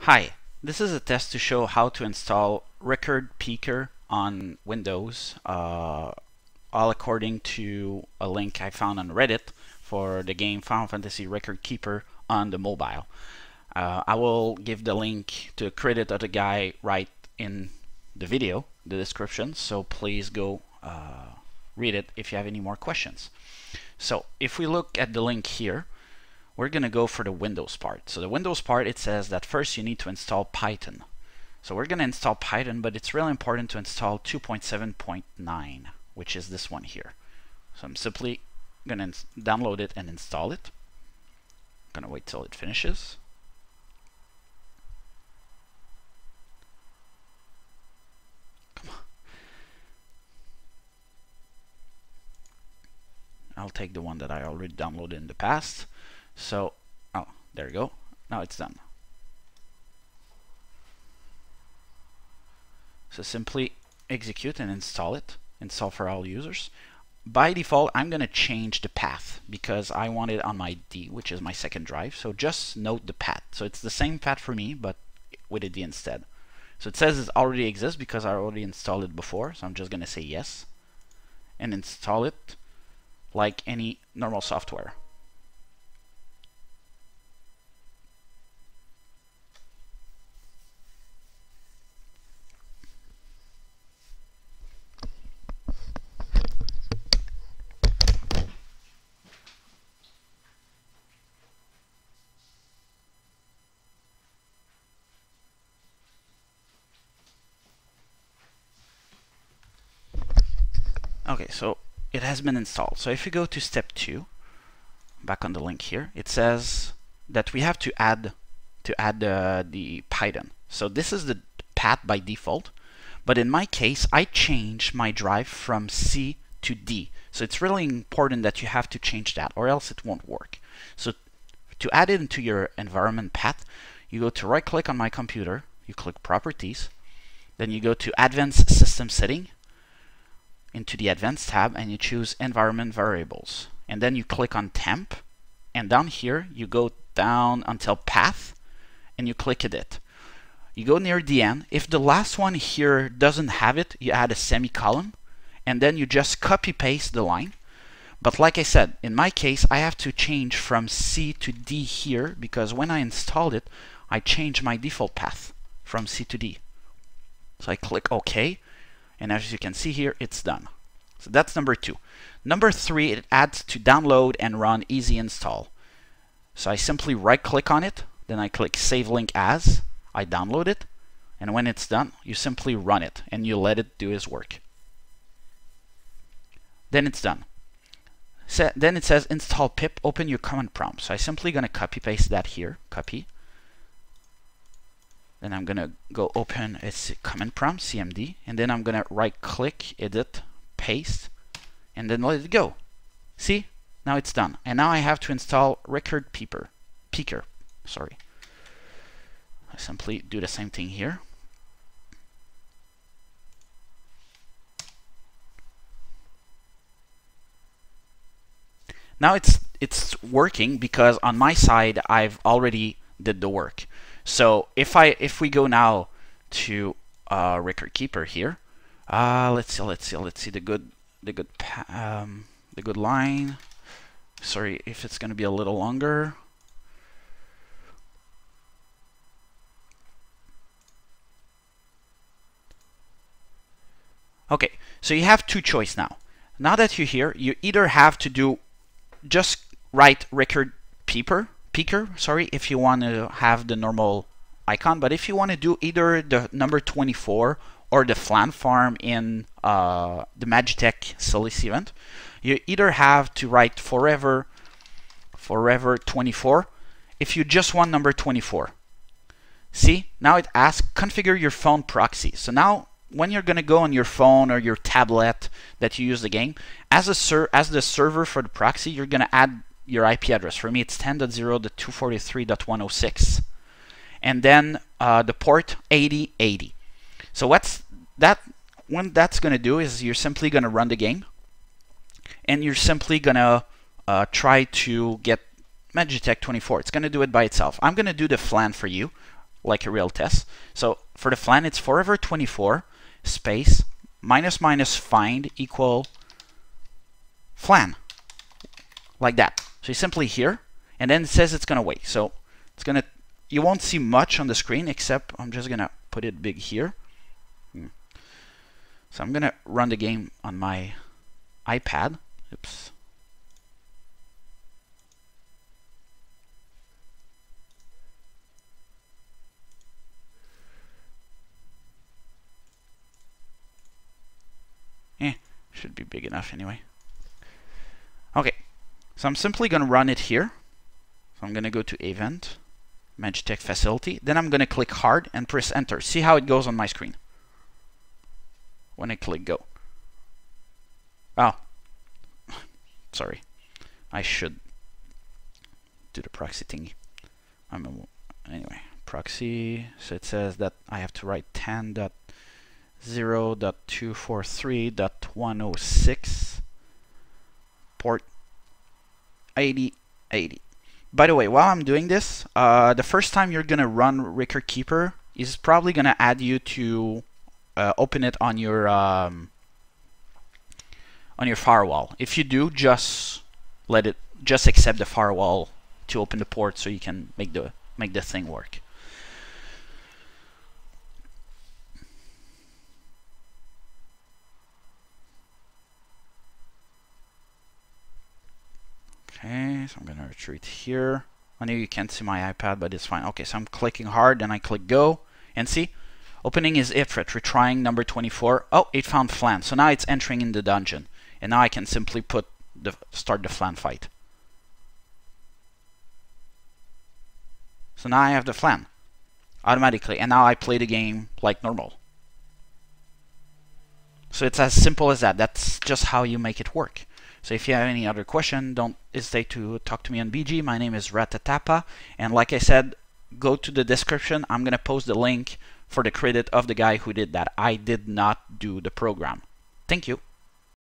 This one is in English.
Hi, this is a test to show how to install Record Picker on Windows, all according to a link I found on Reddit for the game Final Fantasy Record Keeper on the mobile. I will give the link to credit of the guy right in the video, the description, so please go read it if you have any more questions. So if we look at the link here, we're going to go for the Windows part. So the Windows part, it says that first you need to install Python. So we're going to install Python, but it's really important to install 2.7.9, which is this one here. So I'm simply going to download it and install it. I'm going to wait till it finishes. Come on. I'll take the one that I already downloaded in the past. So, oh, there you go. Now it's done. So simply execute and install it. Install for all users. By default, I'm going to change the path because I want it on my D, which is my second drive. So just note the path. So it's the same path for me, but with a D instead. So it says it already exists because I already installed it before. So I'm just going to say yes and install it like any normal software. Okay, so it has been installed. So if you go to step 2, back on the link here, it says that we have to add the Python. So this is the path by default, but in my case, I changed my drive from C to D. So it's really important that you have to change that, or else it won't work. So to add it into your environment path, you go to right-click on my computer, you click Properties, then you go to Advanced System Setting, into the Advanced tab, and you choose Environment Variables. And then you click on Temp, and down here you go down until Path, and you click Edit. You go near the end. If the last one here doesn't have it, you add a semicolon, and then you just copy-paste the line. But like I said, in my case, I have to change from C to D here, because when I installed it, I changed my default path from C to D. So I click OK, and as you can see here, it's done. So that's number 2. Number 3, it adds to download and run easy install. So I simply right-click on it, then I click Save Link As, I download it, and when it's done, you simply run it, and you let it do its work. Then it's done. Then it says Install pip, open your command prompt. So I'm simply going to copy-paste that here, copy. Then I'm going to go open its command prompt, CMD, and then I'm going to right-click, edit, paste, and then let it go. See? Now it's done. And now I have to install Record Picker. Sorry. I simply do the same thing here. Now it's working because on my side I've already did the work. So if we go now to Record Keeper here, let's see the good line. Sorry if it's going to be a little longer. Okay, so you have two choices now. Now that you're here, you either have to do just write Record Picker, sorry, if you want to have the normal icon, but if you want to do either the number 24 or the flan farm in the Magitech Silice event, you either have to write forever24 if you just want number 24. See, now it asks configure your phone proxy. So now when you're going to go on your phone or your tablet that you use the game, as the server for the proxy, you're going to add your IP address. For me, it's 10.0.243.106, and then the port 8080. So what's that? What that's going to do is you're simply going to run the game, and you're simply going to try to get Magitech 24. It's going to do it by itself. I'm going to do the flan for you. like a real test. So for the flan, it's forever24 space minus minus find equal flan, like that. So you simply here, and then it says it's gonna wait. So it's gonna, you won't see much on the screen, except I'm just gonna put it big here. So I'm gonna run the game on my iPad. Oops. Should be big enough anyway. Okay, so I'm simply going to run it here. So I'm going to go to Event, Magitech Facility. Then I'm going to click Hard and press Enter. See how it goes on my screen when I click Go. Oh, sorry. I should do the proxy thingy. Anyway, proxy. So it says that I have to write 10.0.243.106 port 8080. By the way, while I'm doing this, the first time you're gonna run Record Keeper is probably gonna add you to open it on your firewall. If you do, just accept the firewall to open the port so you can make the thing work. Okay, so I'm gonna retreat here. I know you can't see my iPad, but it's fine. Okay, so I'm clicking hard, then I click Go, and see, opening is Ifrit, retrying number 24. Oh, it found flan, so now it's entering in the dungeon, and now I can simply start the flan fight. So now I have the flan automatically, and now I play the game like normal. So it's as simple as that. That's just how you make it work. So if you have any other question, don't hesitate to talk to me on BG. My name is Ratatapa, and like I said, go to the description. I'm gonna post the link for the credit of the guy who did that. I did not do the program. Thank you.